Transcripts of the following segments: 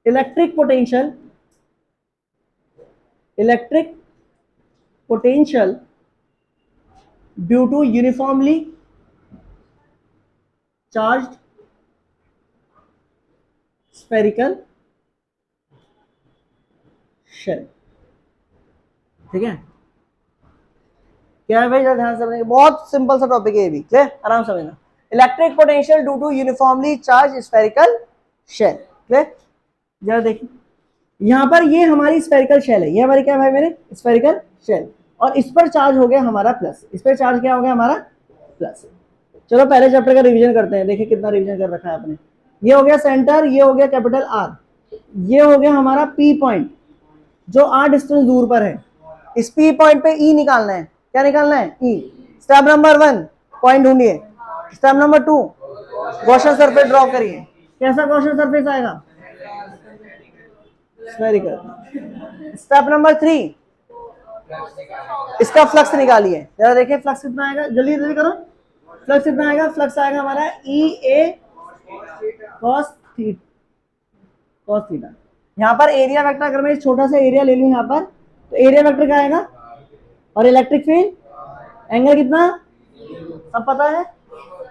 Electric potential due to uniformly charged spherical shell. ठीक है, क्या है भाई, ध्यान से समझेंगे, बहुत सिंपल सा टॉपिक है ये भी, क्लियर, आराम समझना। Electric potential due to uniformly charge spherical shell, clear. जरा देखिए यहां पर ये हमारी स्फेरिकल शेल है, ये हमारी क्या भाई मेरे स्फेरिकल शेल, और इस पर चार्ज हो गया हमारा प्लस, इस पर चार्ज क्या हो गया हमारा प्लस। चलो पहले चैप्टर का रिवीजन करते हैं, देखिए कितना रिवीजन कर रखा है आपने। ये हो गया सेंटर, ये हो गया कैपिटल आर, ये हो गया हमारा पी पॉइंट जो आर डिस्टेंस दूर पर है। इस पी पॉइंट पे ई निकालना है, क्या निकालना है ई। स्टेप नंबर 1 पॉइंट ढूंढिए। Step number 2 Gaussian surface draw करिए। कैसा गॉसियन सरफेस आएगा, स्फेरिकल। स्टेप नंबर 3 इसका फ्लक्स निकालिए, जरा देखिए फ्लक्स कितना आएगा, जल्दी जल्दी करो। फ्लक्स कितना आएगा, फ्लक्स आएगा हमारा ई ए कॉस थीटा। यहाँ पर एरिया वेक्टर, अगर मैं छोटा सा एरिया ले लूं यहाँ पर, तो एरिया वेक्टर क्या आएगा, और इलेक्ट्रिक फील्ड एंगल कितना सब पता है,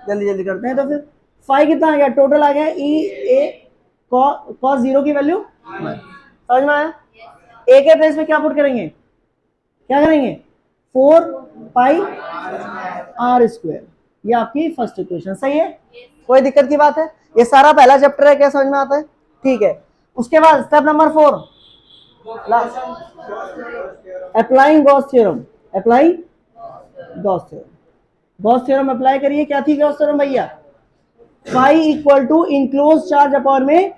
जल्दी जल्दी करते हैं। तो फिर फाई कितना आ गया, टोटल आ गया ई ए कॉस जीरो की वैल्यू, समझ में आया। ए के प्लेस में क्या पुट करेंगे, क्या करेंगे 4 पाई आर स्क्वायर, ये आपकी फर्स्ट इक्वेशन सही है, कोई दिक्कत की बात है। ये सारा पहला चैप्टर है, क्या समझ में आता है, ठीक है। उसके बाद step number 4 applying Gauss theorem, applying Gauss theorem. Gauss theorem apply करिए, क्या थी गॉस थ्योरम भैया, phi equal to enclose charge upon में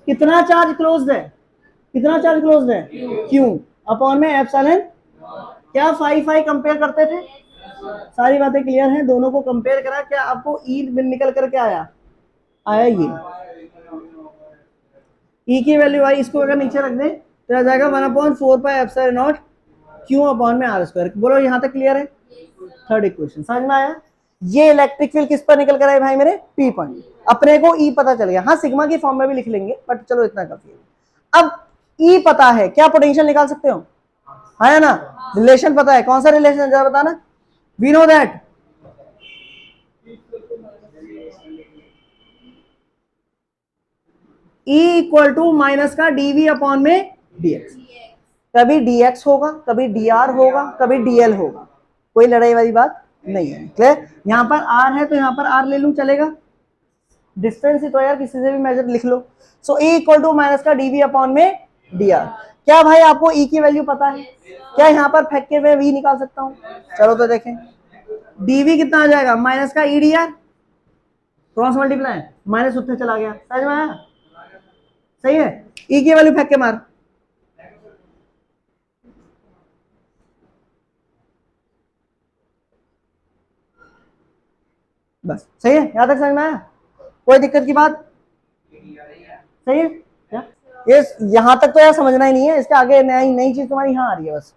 कितना चार्ज क्लोज्ड है, कितना चार्ज क्लोज्ड है क्यू अपॉन में एप्सिलॉन। क्या फाई फाई कंपेयर करते थे, सारी बातें क्लियर हैं, दोनों को कंपेयर करा, क्या आपको ई निकल कर क्या आया, आया ये ई की वैल्यू आई, इसको अगर नीचे रख दें तो आ जाएगा 1/4 pi epsilon not Q upon में आर स्क्वायर। बोलो यहाँ तक क्लियर है, थर्ड इक्वेशन समझ में आया। ये इलेक्ट्रिक फील्ड किस पर निकल कर आए भाई मेरे, पी पॉइंट, अपने को ई पता चल गया, हाँ सिग्मा की फॉर्म में भी लिख लेंगे बट चलो इतना काफी है। अब ई पता है, क्या पोटेंशियल निकाल सकते हो, है ना, रिलेशन पता है, कौन सा रिलेशन जरा बताना, we know that E equal to minus का dv अपॉन में dx, कभी dx होगा, कभी dr होगा, कभी dl होगा, कोई लड़ाई वाली बात नहीं है, क्लियर। यहां पर r है तो यहां पर r ले लूं चलेगा, डिस्टेंस ही तो यार, किसी से भी मेजर लिख लो। सो E इक्वल टू माइनस का dv अपॉन में dr। क्या भाई आपको E की वैल्यू पता है, क्या यहाँ पर फेंक के मैं v निकाल सकता हूँ, चलो तो देखें। dv कितना आ जाएगा, माइनस का E D R, cross multiply minus उत्तर चला गया, समझ में आया, सही है। ई की वैल्यू फेंक के मार, बस सही है, यहां तक समझ में आया, कोई दिक्कत की बात, सही है क्या? ये यहां तक तो यार समझना ही नहीं है, इसके आगे नई नई चीज तुम्हारी यहाँ आ रही है बस।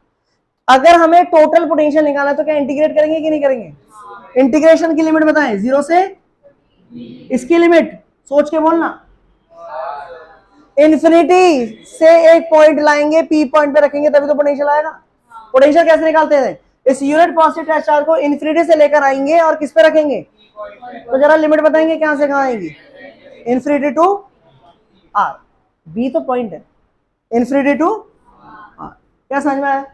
अगर हमें टोटल पोटेंशियल निकालना है तो क्या इंटीग्रेट करेंगे कि नहीं करेंगे, इंटीग्रेशन की लिमिट बताएं, 0 से इसकी लिमिट सोच के बोलना, इन्फिनिटी से एक पॉइंट लाएंगे, पी पॉइंट पे रखेंगे तभी तो पोटेंशियल आएगा। पोटेंशियल कैसे निकालते हैं, इस यूनिट पॉजिटिव चार्ज को इन्फिनिटी से लेकर आएंगे और किस पे रखेंगे, तो जरा लिमिट बताएंगे कहां से कहां आएगी, इन्फिनिटी टू आर, बी तो पॉइंट है, इन्फिनिटी टू आर, क्या समझ में आया,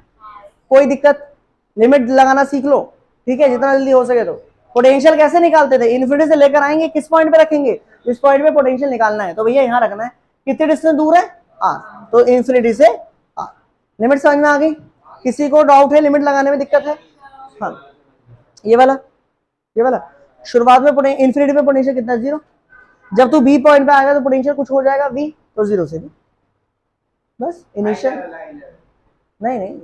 कोई दिक्कत, लिमिट लगाना सीख लो, ठीक है, जितना जल्दी हो सके। तो पोटेंशियल कैसे निकालते थे, इन्फिनिटी से लेकर आएंगे, किस पॉइंट पे रखेंगे, इस पॉइंट पे पोटेंशियल निकालना है, तो भैया यहां रखना है, कितने डिस्टेंस दूर है आर, तो इन्फिनिटी से आर। लिमिट समझ में आ गई, किसी को डाउट है लिमिट लगाने में दिक्कत है, हाँ ये वाला शुरुआत में इन्फिनिटी पे पोटेंशियल कितना है, 0, जब तू बी पॉइंट पे आएगा तो पोटेंशियल कुछ हो जाएगा वी, तो 0 से भी बस इनिशियल, नहीं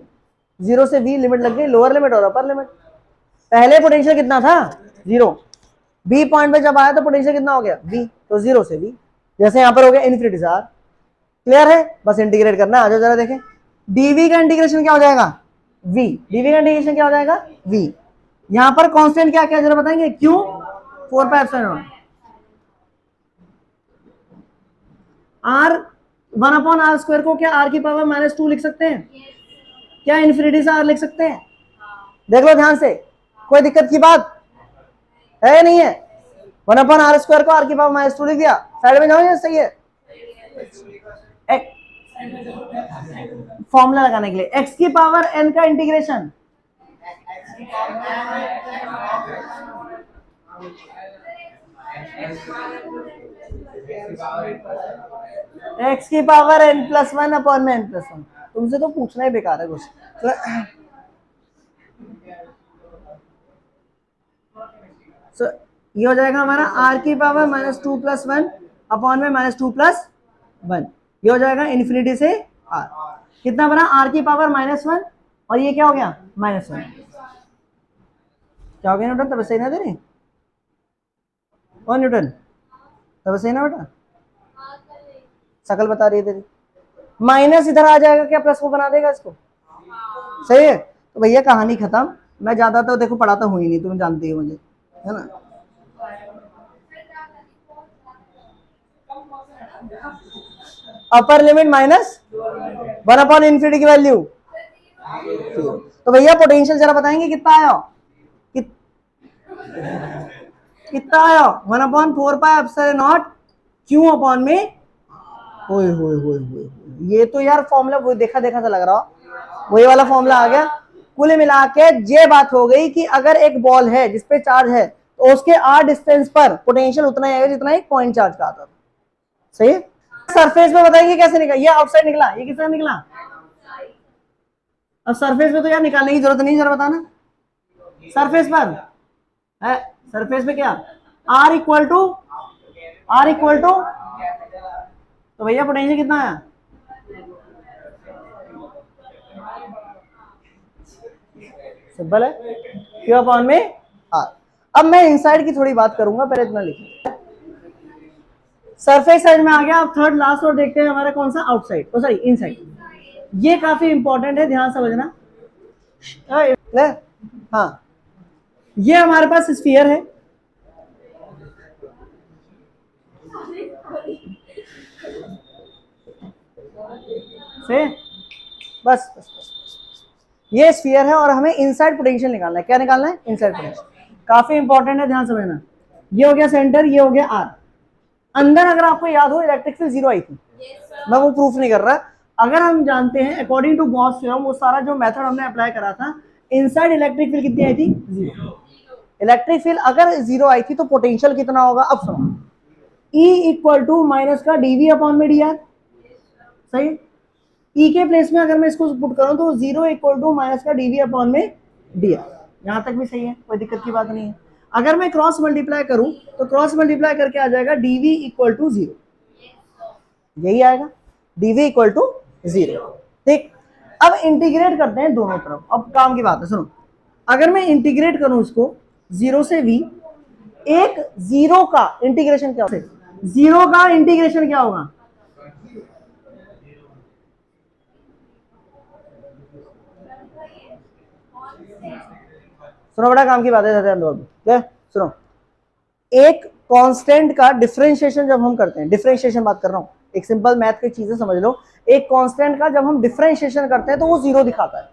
0 से वी लिमिट लग गई, लोअर लिमिट और अपर लिमिट। पहले पोटेंशियल कितना था 0, बी पॉइंट पे जब आया तो पोटेंशियल कितना हो गया वी, तो 0 से वी, जैसे यहां पर हो गया इन्फिनिटी से आर, क्लियर है, बस इंटीग्रेट करना है, आ जाओ जरा देखें, डीवी का इंटीग्रेशन क्या हो जाएगा वी, डीवी का इंटीग्रेशन क्या हो जाएगा वी, यहां पर कांस्टेंट क्या क्या जरा बताएंगे, Q 4 pi epsilon, are 1/r² को क्या r की पावर -2 लिख सकते हैं? क्या इन्फिनिटी से r लिख सकते हैं? देख लो ध्यान से, कोई दिक्कत की बात है या नहीं है? 1/r² को r की पावर -2 लिख दिया, साइड में जाओ, ये सही है। फॉर्मूला लगाने के लिए x की पावर n का इंटीग्रेशन, x की पावर n+1/n+1। तुमसे तो पूछना ही बेकार है कुछ। तो ये हो जाएगा हमारा r की पावर -2 + 1/(-2 + 1)। ये हो जाएगा इन्फिनिटी से r, कितना बना? r की पावर -1, और ये क्या हो गया? -1। क्या हो गया न्यूटन? तब सही ना दे रही और न्यूटन, तब सही ना बेटा? शकल बता रही है तेरी। माइनस इधर आ जाएगा, क्या प्लस को बना देगा इसको? सही है। तो भैया कहानी खत्म। मैं ज्यादा तो देखो पढ़ाता हूँ ही नहीं, तुम जानती हो मुझे, है ना। अपर लिमिट -1/∞ की वैल्यू। तो भैया पोटेंशियल जरा बताएंगे कितना आया? कितना आया? 1/4πε0 Q में। ये तो यार फॉर्मूला वो देखा देखा सा लग रहा, वही वाला फॉर्मूला आ गया। कुल मिला के ये बात हो गई कि अगर एक बॉल है जिसपे चार्ज है तो उसके r डिस्टेंस पर पोटेंशियल उतना ही आएगा जितना एक पॉइंट चार्ज का आता था। सही है। सरफेस में बताएंगे कैसे निकला? ये आउटसाइड निकला, ये किसका निकला? अब सरफेस में तो यार निकालने की जरूरत नहीं, जरा बताना। सरफेस पर है, सरफेस पे क्या r इक्वल टू तो भैया पोटेंशियल कितना आया? सिंपल है, Q में r। अब मैं इनसाइड की थोड़ी बात करूंगा, पहले इतना लिखिए। सरफेस साइड में आ गया। अब थर्ड लास्ट और देखते हैं हमारा कौन सा? Outside, sorry inside. ये काफी इंपॉर्टेंट है, ध्यान समझना। हाँ, ये हमारे पास स्फीयर है, से बस ये स्फीयर है और हमें इनसाइड पोटेंशियल निकालना है। क्या निकालना है? Inside potential. काफी इंपॉर्टेंट है, ध्यान समझना। ये हो गया सेंटर, ये हो गया आर। अंदर अगर आपको याद हो इलेक्ट्रिक फील्ड 0 आई थी, मैं वो प्रूफ नहीं कर रहा। अगर हम जानते हैं अकॉर्डिंग टू गॉस थ्योरम, वो सारा जो मेथड हमने अप्लाई करा था, इनसाइड इलेक्ट्रिक फील्ड कितनी आई थी? 0। इलेक्ट्रिक फील्ड अगर 0 आई थी तो पोटेंशियल कितना होगा? अब सुनो, E इक्वल टू माइनस का dV/dr। सही। E के प्लेस में अगर मैं इसको पुट करूं तो 0 इक्वल टू माइनस का dV/dr। यहां तक भी सही है, कोई दिक्कत की बात नहीं है। अगर मैं क्रॉस मल्टीप्लाई करूं तो क्रॉस मल्टीप्लाई करके आ जाएगा dV इक्वल टू 0, यही आएगा, dV इक्वल टू 0। ठीक, अब इंटीग्रेट करते हैं दोनों तरफ। अब काम की बात है, सुनो। अगर मैं इंटीग्रेट करूं इसको 0 से V, एक 0 का इंटीग्रेशन क्या होगा? 0 का इंटीग्रेशन क्या होगा? सुनो बड़ा काम की बात है, क्या? सुनो, एक कांस्टेंट का डिफरेंशिएशन जब हम करते हैं, डिफरेंशिएशन बात कर रहा हूं, एक सिंपल मैथ की चीजें समझ लो। एक कांस्टेंट का जब हम डिफरेंशिएशन करते हैं तो वो 0 दिखाता है,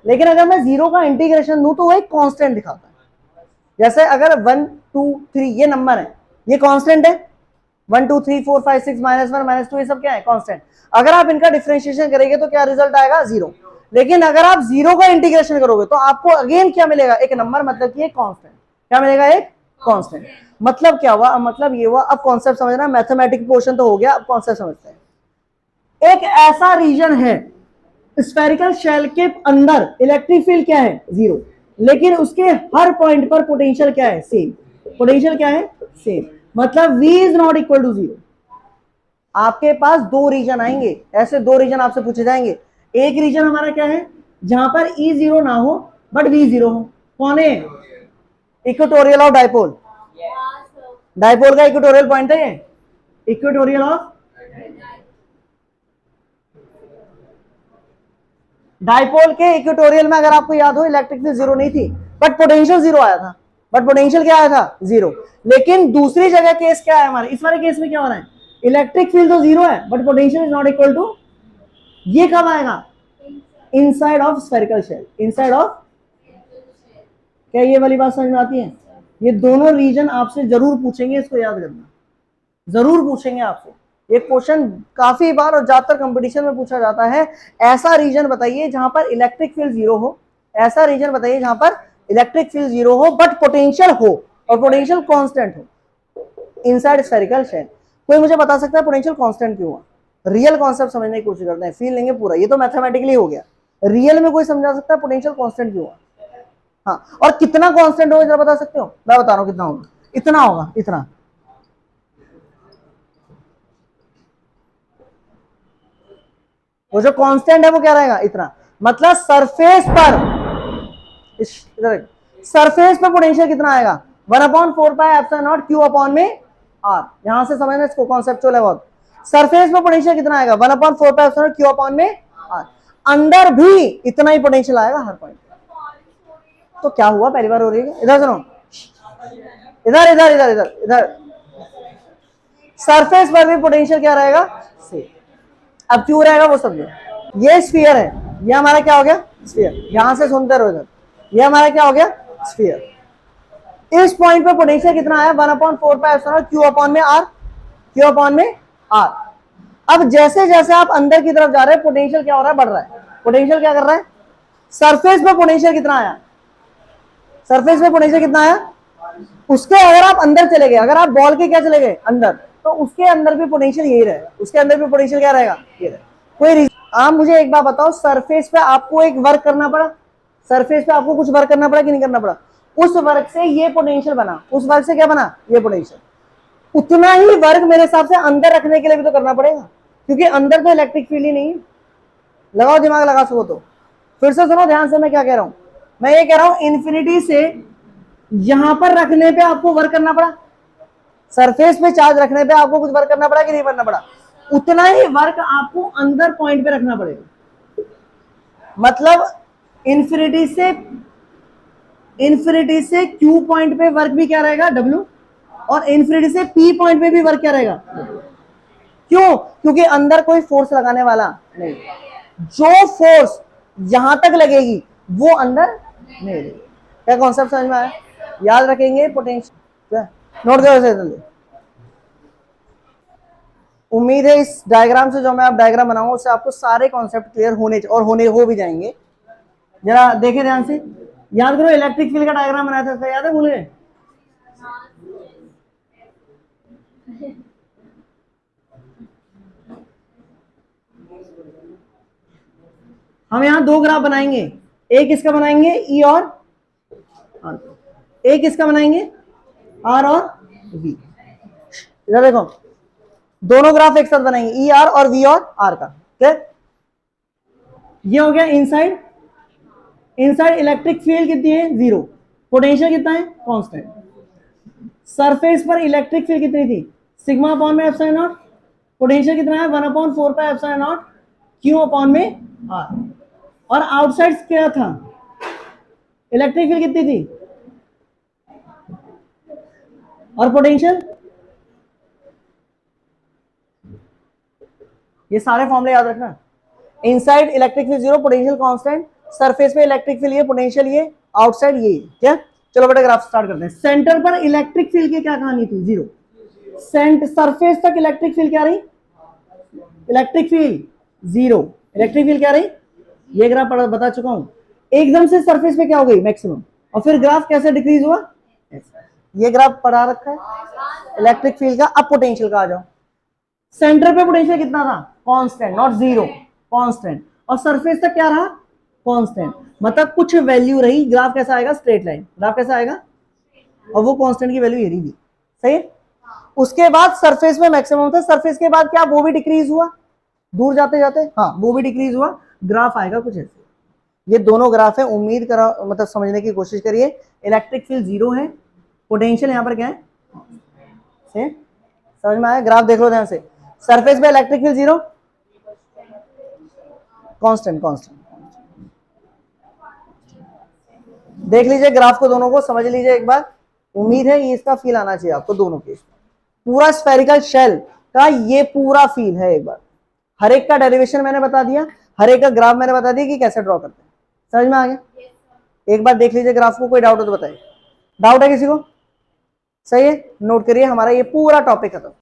लेकिन अगर मैं 0 का इंटीग्रेशन दूं तो वो एक कांस्टेंट दिखाता है। जैसे अगर 1 2 3 ये नंबर है, ये कांस्टेंट है। 1 2 3 4 5 6 -1 -2 ये सब क्या है? कांस्टेंट। अगर आप इनका डिफरेंशिएशन करेंगे तो क्या रिजल्ट आएगा? 0। लेकिन अगर आप 0 का इंटीग्रेशन करोगे तो आपको अगेन क्या मिलेगा? एक नंबर, मतलब कि एक कांस्टेंट। क्या मिलेगा? एक कांस्टेंट। मतलब क्या हुआ? मतलब ये हुआ। अब कॉन्सेप्ट समझना, मैथमेटिक्स पोर्शन तो हो गया, अब कॉन्सेप्ट समझते हैं। एक ऐसा रीजन है स्फेरिकल शेल के अंदर, इलेक्ट्रिक फील्ड क्या है? 0, लेकिन उसके हर पॉइंट पर पोटेंशियल क्या है? सेम। पोटेंशियल क्या है? सेम। मतलब V is not equal to 0। आपके पास दो रीजन आएंगे, ऐसे दो रीजन आपसे पूछे जाएंगे। एक रीजन हमारा क्या है? जहां पर E 0 ना हो बट V 0 हो। कौन है? Equatorial of dipole. डायपोल का इक्वेटोरियल पॉइंट है ये, इक्वेटोरियल ऑफ डायपोल के इक्वेटोरियल में अगर आपको याद हो इलेक्ट्रिक फील्ड 0 नहीं थी बट पोटेंशियल 0 आया था। बट पोटेंशियल क्या आया था? 0। लेकिन दूसरी जगह केस क्या है हमारे? इस वाले केस में क्या हो रहा है? इलेक्ट्रिक फील्ड तो जीरो है but potential is not equal to, ये कब आएगा? Inside of spherical shell, inside of, क्या ये वाली बात समझ में आती है? ये दोनों रीजन आपसे जरूर पूछेंगे, इसको याद करना, जरूर पूछेंगे आपसे। ये क्वेश्चन काफी बार और ज्यादातर कंपटीशन में पूछा जाता है। ऐसा रीजन बताइए जहां पर इलेक्ट्रिक फील्ड जीरो हो, ऐसा रीजन बताइए जहां पर इलेक्ट्रिक फील्ड जीरो हो बट पोटेंशियल हो और पोटेंशियल कांस्टेंट हो इनसाइड स्फेरिकल शेल। कोई मुझे बता सकता है पोटेंशियल कांस्टेंट क्यों हुआ? रियल कॉन्सेप्ट समझने की कोशिश करते हैं, फील लेंगे पूरा, ये तो मैथमेटिकली हो गया। रियल में कोई समझा सकता है पोटेंशियल कांस्टेंट क्यों हुआ? हाँ, और कितना कांस्टेंट होगा जरा बता सकते हो? मैं बता रहा हूं कितना होगा, इतना होगा, इतना। वो जो कांस्टेंट है वो क्या रहेगा? इतना। मतलब सरफेस पर, सरफेस पर पोटेंशियल कितना आएगा? 1/4πε0 Q अपॉन में R। यहां से समझना, इसको कॉन्सेप्चुअल है बहुत। सरफेस पर पोटेंशियल कितना आएगा? 1/4πε0 Q अपॉन में R। अंदर भी इतना ही पोटेंशियल आएगा हर पॉइंट। तो क्या हुआ? पहली बार हो रही है, इधर सुनो, इधर इधर इधर इधर इधर, सरफेस पर भी पोटेंशियल क्या रहेगा? सेम। अब क्यों रहेगा वो समझो। ये स्फीयर है, ये हमारा क्या हो गया? स्फीयर। यहां से सुनते रहो इधर, ये हमारा क्या हो गया? स्फीयर। इस पॉइंट पे पोटेंशियल कितना आया? 1/4πε0 Q अपॉन में R, Q अपॉन में R। अब जैसे जैसे आप अंदर की तरफ जा रहे हैं पोटेंशियल क्या हो रहा है? बढ़ रहा है। पोटेंशियल क्या कर रहा है? सरफेस पे पोटेंशियल कितना आया? सरफेस पे पोटेंशियल कितना आया? उसके अगर आप अंदर चले गए, अगर आप बॉल के क्या चले गए? अंदर, तो उसके अंदर भी पोटेंशियल यही रहेगा, उसके अंदर भी पोटेंशियल क्या रहेगा? ये रहेगा। कोई आप मुझे एक बात बताओ, सरफेस पे आपको एक वर्क करना पड़ा, सरफेस पे आपको कुछ वर्क करना पड़ा कि नहीं करना पड़ा? उस वर्क से ये पोटेंशियल बना, उस वर्क से क्या बना? ये पोटेंशियल। उतना ही वर्क मेरे हिसाब से अंदर रखने के लिए भी तो करना पड़ेगा, क्योंकि अंदर तो इलेक्ट्रिक फील्ड ही नहीं है। लगाओ दिमाग, लगा सको तो। फिर से सुनो ध्यान से, मैं क्या कह रहा हूं। मैं ये कह रहा हूं इंफिनिटी से यहां पर रखने पे आपको वर्क करना पड़ा, सरफेस पे चार्ज रखने पे आपको कुछ वर्क करना पड़ा कि नहीं करना पड़ा? उतना ही वर्क आपको अंदर पॉइंट पे रखना पड़ेगा। मतलब इन्फिनिटी से Q पॉइंट पे वर्क भी क्या रहेगा? W। और इन्फिनिटी से P पॉइंट पे भी वर्क क्या रहेगा? क्यों? क्योंकि अंदर कोई फोर्स लगाने वाला नहीं, जो फोर्स यहां तक लगेगी वो अंदर नहीं लगेगी। क्या कॉन्सेप्ट समझ में आया? याद रखेंगे पोटेंशियल, नोट करो इसे जल्दी। उम्मीद है इस डायग्राम से, जो मैं आप डायग्राम बनाऊंगा उससे आपको सारे कॉन्सेप्ट क्लियर होने और हो भी जाएंगे। जरा देखें ध्यान से, याद करो इलेक्ट्रिक फील्ड का डायग्राम बनाया था, याद है? भूल गए? हम यहां दो ग्राफ बनाएंगे, एक इसका बनाएंगे E और R, एक इसका बनाएंगे R और V। इधर देखो, दोनों ग्राफ एक साथ बनाएंगे, E R और V और R का। ठीक, ये हो गया इनसाइड। इनसाइड इलेक्ट्रिक फील्ड कितनी है? जीरो। पोटेंशियल कितना है? कांस्टेंट। सरफेस पर इलेक्ट्रिक फील्ड कितनी थी? सिग्मा अपॉन में एप्सिलॉन नॉट। पोटेंशियल कितना है? 1/4πε0 Q अपॉन में R। और आउटसाइड क्या था? इलेक्ट्रिक फील्ड कितनी थी? और पोटेंशियल? ये सारे फॉर्मूले याद रखना। Inside electric field zero, potential constant, surface पे इलेक्ट्रिक फील्ड ये, पोटेंशियल ये, आउटसाइड ये। क्या? चलो बेटा ग्राफ स्टार्ट करते हैं। सेंटर पर इलेक्ट्रिक फील्ड की क्या कहानी थी? जीरो। सरफेस तक इलेक्ट्रिक फील्ड क्या रही? Electric field zero. Electric field क्या रही? ये ग्राफ बता चुका हूं। एकदम से सरफेस पे क्या हो गई? मैक्सिमम। और फिर ग्राफ कैसे डिक्रीज हुआ? ये ग्राफ पढ़ा रखा है इलेक्ट्रिक फील्ड का। अब पोटेंशियल का आ जाओ। सेंटर पे पोटेंशियल कितना था? Constant, not zero, constant. और सरफेस तक क्या रहा? कांस्टेंट। मतलब कुछ वैल्यू रही। ग्राफ कैसा आएगा? Straight line. ग्राफ कैसा आएगा? और वो कांस्टेंट की वैल्यू ये रही, सही है। उसके बाद सरफेस में मैक्सिमम था, सरफेस के बाद क्या वो भी डिक्रीज हुआ दूर जाते जाते? हाँ, वो भी डिक्रीज हुआ। ग्राफ आएगा कुछ ऐसे। ये दोनों ग्राफ है, उम्मीद करा, मतलब समझने की कोशिश करिए। इलेक्ट्रिक फील्ड जीरो है, पोटेंशियल यहाँ पर क्या है? समझ में आया? ग्राफ देख लो ध्यान से। सरफेस पे electric field zero, constant constant. देख लीजिए ग्राफ को, दोनों को समझ लीजिए एक बार। उम्मीद है ये इसका फील आना चाहिए आपको दोनों के। पूरा स्फेरिकल शेल का ये पूरा फील है। एक बार हर एक का डेरिवेशन मैंने बता दिया, हर एक का ग्राफ मैंने बता दिया कि कैसे ड्रॉ करते हैं। समझ में आ गया? एक बार देख लीजिए ग्राफ को, कोई डाउट हो तो बताइए। डाउट है किसी को? सही है, नोट करिए, हमारा ये पूरा टॉपिक खत्म।